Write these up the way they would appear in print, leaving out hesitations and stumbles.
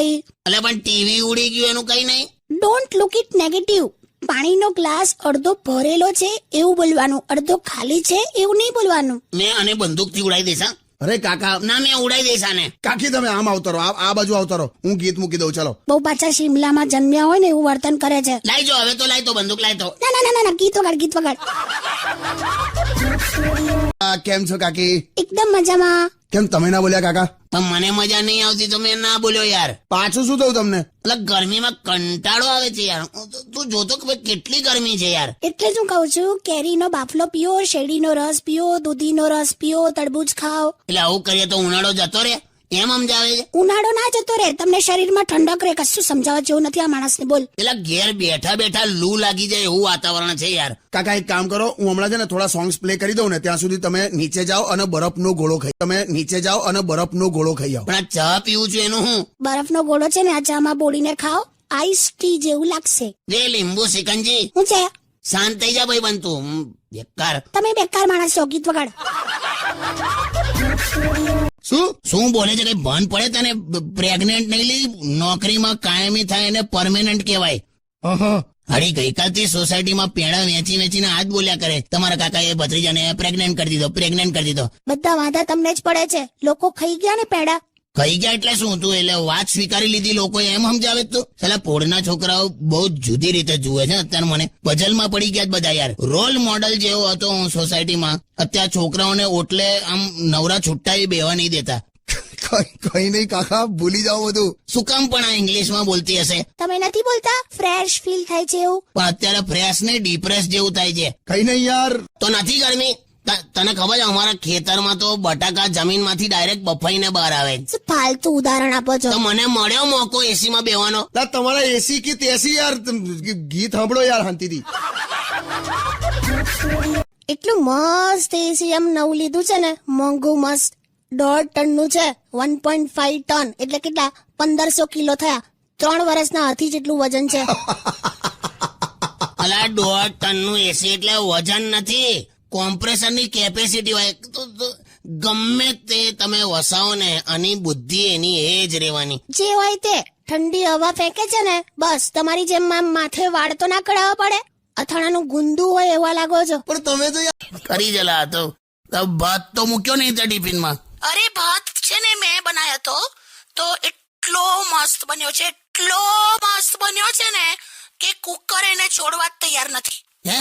ગઈ. એટલે પણ ટીવી ઉડી ગયું એનું કઈ નહીં. Don't look it negative. પાણીનો ગ્લાસ અડધો ભરેલો છે એવું બોલવાનું, અડધો ખાલી છે એવું નહીં બોલવાનું. મેં આને બંદૂકથી ઉડાઈ દઈશ. હા? અરે કાકા, ના, મેં ઉડાઈ દઈશ આને. કાકી તમે આમ આવતારો, આ બાજુ આવતારો, હું ગીત મૂકી દઉં. ચાલો. બહુ પાછા શિમલામાં જન્મ્યા હોય ને એવું વર્તન કરે છે. લાઈ જો, હવે તો લાઈ તો, બંદૂક લાઈ તો. ના ના ના ના, ગીત વગાડ, ગીત વગાડ. કેમ છો કાકી? એકદમ મજામાં. કેમ તમે ના બોલ્યા કાકા? પણ મને મજા નહીં આવતી તો મેં ના બોલ્યો યાર. પાછું શું થયું તમને? એટલે ગરમીમાં કંટાળો આવે છે યાર. તું જોતો કે ભાઈ કેટલી ગરમી છે યાર. એટલે જ હું કહું છું, કેરીનો બાફલો પીઓ, શેરડીનો રસ પીઓ, દૂધીનો રસ પીઓ, તરબૂચ ખાઓ. એટલે આવું કરીએ તો ઉનાળો જતો રે એમ સમજાવે છે. ઉનાળો ના જતો રહે, તમને શરીરમાં ઠંડક રહે. કશું સમજાવવા જેવું નથી આ માણસને. બોલ. એટલે ઘેર બેઠા બેઠા લૂ લાગી જાય એવું વાતાવરણ છે યાર. કાકા એક કામ કરો, હું હમણાં છે ને થોડા સોંગ્સ પ્લે કરી દઉં ને, ત્યાં સુધી તમે નીચે જાઓ અને બરફનો ગોળો ખાઈ આવો. પણ આ ચા પીવું છું એનું હું? બરફનો ગોળો છે ને આ ચામાં બોળીને ખાઓ, આઈસ ટી જેવું લાગશે. રે લીંબુ સિકંજી. હું છે? શાંત થઈ જા ભાઈ બનતું બેકાર. તમે બેકાર માણસ છો. ગીત વગાડ. શું બોલે છે? કઈ ભાન પડે તને? પ્રેગ્નેન્ટ નહીં લી, નોકરીમાં કાયમી થાય એને પરમેનન્ટ કહેવાય. અરે ગઈકાલથી સોસાયટીમાં પેડા વેચીને આજ બોલ્યા કરે, તમારા કાકાએ ભત્રીજાને પ્રેગ્નેન્ટ કરી દીધો. બધા વાંધા તમને જ પડે છે. લોકો ખાઈ ગયા ને પેડા. ખાઈ ગયા એટલે શું? તું એટલે વાત સ્વીકારી લીધી લોકો એમ સમજાવે તું? સાલા પોળના છોકરાઓ બહુ જુદી રીતે જુએ છે અત્યારે. મને પઝલમાં પડી ગયા બધા યાર. રોલ મોડલ જેવો હતો હું સોસાયટીમાં. અત્યારે છોકરાઓને ઓટલે આમ નવરા છુટ્ટા બેવા નહીં દેતા. કઈ નહીં કાકા, ભૂલી જાઓ બધું. શું કામ પણ આ ઇંગ્લિશમાં બોલતી હશે? તમે નથી બોલતા? ફ્રેશ ફીલ થાય છે એવું. પણ અત્યારે ફ્રેશ ને ડિપ્રેસ જેવું થાય છે. કઈ નહીં યાર. તો નથી ગરમી? તને ખબર છે અમારા ખેતરમાં તો બટાકા જમીનમાંથી ડાયરેક્ટ બફાઈને બહાર આવે. ફાલતુ ઉદાહરણ આપો છો. તો મને મળ્યો મોકો એસીમાં બેવાનો. તમારા એસી કે તેસી યાર, ગીત સાંભળો યાર શાંતિથી. એટલું મસ્ત એસી એમ નવું લીધું છે ને, મોંઘું મસ્ત. 1.5 ટનનું છે. 1.5 ટન એટલે કેટલા? 1500 કિલો થયા. 3 વર્ષના હાથી જેટલું વજન છે. અલા 1.5 ટનનું એસી એટલે વજન નથી, કોમ્પ્રેસરની કેપેસિટી હોય. ગમે તે તમે વસાવો ને, આની બુદ્ધિ એની એ જ રહેવાની. જે હોય તે. ઠંડી હવા ફેંકે છે ને, બસ તમારી જેમ માથે વાળ તો ના કઢાવવા પડે. અથાણાનું ગુંદુ હોય એવા લાગો છો. પણ તમે તો કરી જલા તો ભાત તો મૂક્યો નહીં ત્યાં ટિફિનમાં. અરે ભાત છે ને મેં બનાવ્યો તો એટલો મસ્ત બન્યો છે ને કે કુકર એને છોડવા તૈયાર નથી. હે?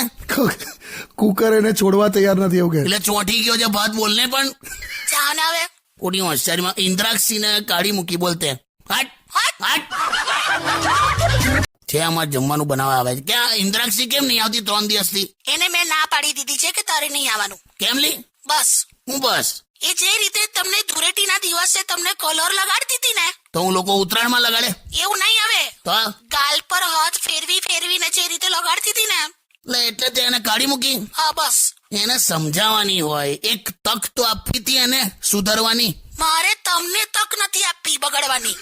કુકર એને છોડવા તૈયાર નથી એવું કે? એટલે ચોંટી ગયો છે ભાત બોલને પણ. જાન આવે કોડી હોશિયારીમાં ઇન્દ્રાક્ષીને કાઢી મૂકી બોલતે. હટ છે આમાં જમવાનું બનાવવા આવે છે. ક્યાં ઇન્દ્રાક્ષી કેમ નહીં આવતી 3 દિવસથી? એને મેં ના પાડી દીધી છે કે તારે નહીં આવવાનું. કેમ લી? બસ. હું બસ? એ જે રીતે તમને ધૂળેટીના દિવસે તમને કલર લગાડતી હતી ને, તો હું લોકો ઉત્તરાયણમાં લગાડે એવું નહીં આવે. તો ગાલ પર હાથ ફેરવીને જે રીતે લગાડતી હતી ને, એટલે તે એને કાઢી મૂકી. હા બસ. એને સમજાવવાની હોય, એક તક તો આપી હતી એને સુધારવાની. મારે તમને તક નથી આપી બગડવાની.